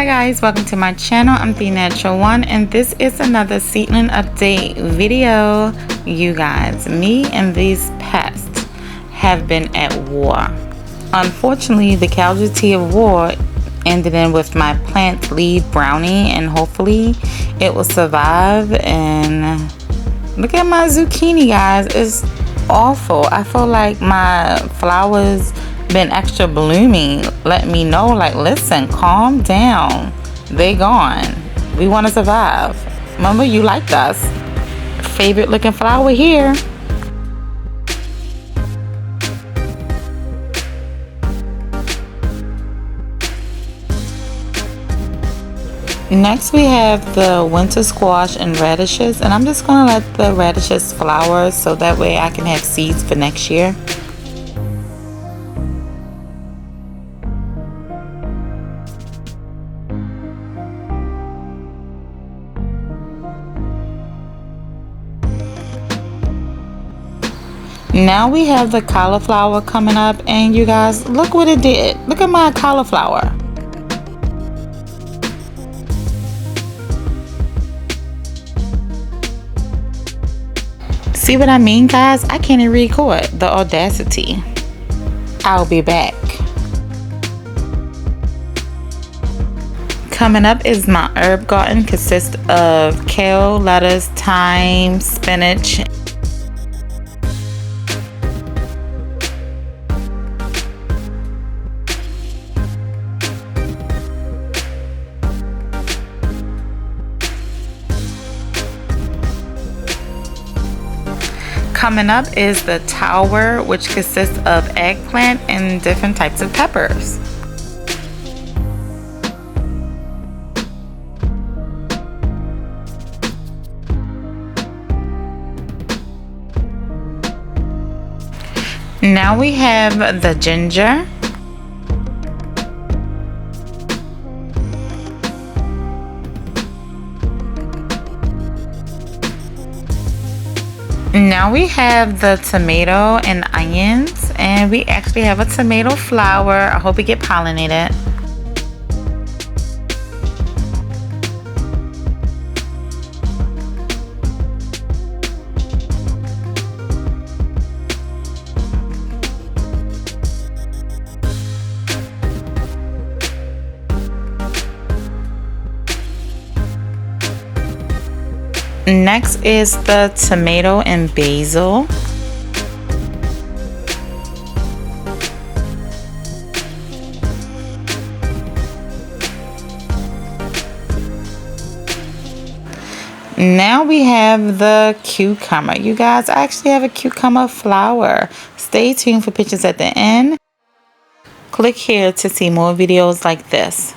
Hi guys, welcome to my channel. I'm the Natural One, and this is another seedling update video. You guys, me and these pests have been at war. Unfortunately, the casualty of war ended in with my plant lead brownie, and hopefully it will survive. And look at my zucchini, guys. It's awful. I feel like my flowers been extra blooming. Let me know, like, listen, calm down. They gone. We want to survive. Remember, you liked us. Favorite looking flower here. Next we have the winter squash and radishes, and I'm just gonna let the radishes flower so that way I can have seeds for next year. Now we have the cauliflower coming up, and you guys, look what it did. Look at my cauliflower. See what I mean, guys? I can't even record. The audacity. I'll be back. Coming up is my herb garden. Consists of kale, lettuce, thyme, spinach. Coming up is the tower, which consists of eggplant and different types of peppers. Now we have the ginger. Now we have the tomato and onions, and we actually have a tomato flower. I hope we get pollinated. Next is the tomato and basil. Now we have the cucumber. You guys, I actually have a cucumber flower. Stay tuned for pictures at the end. Click here to see more videos like this.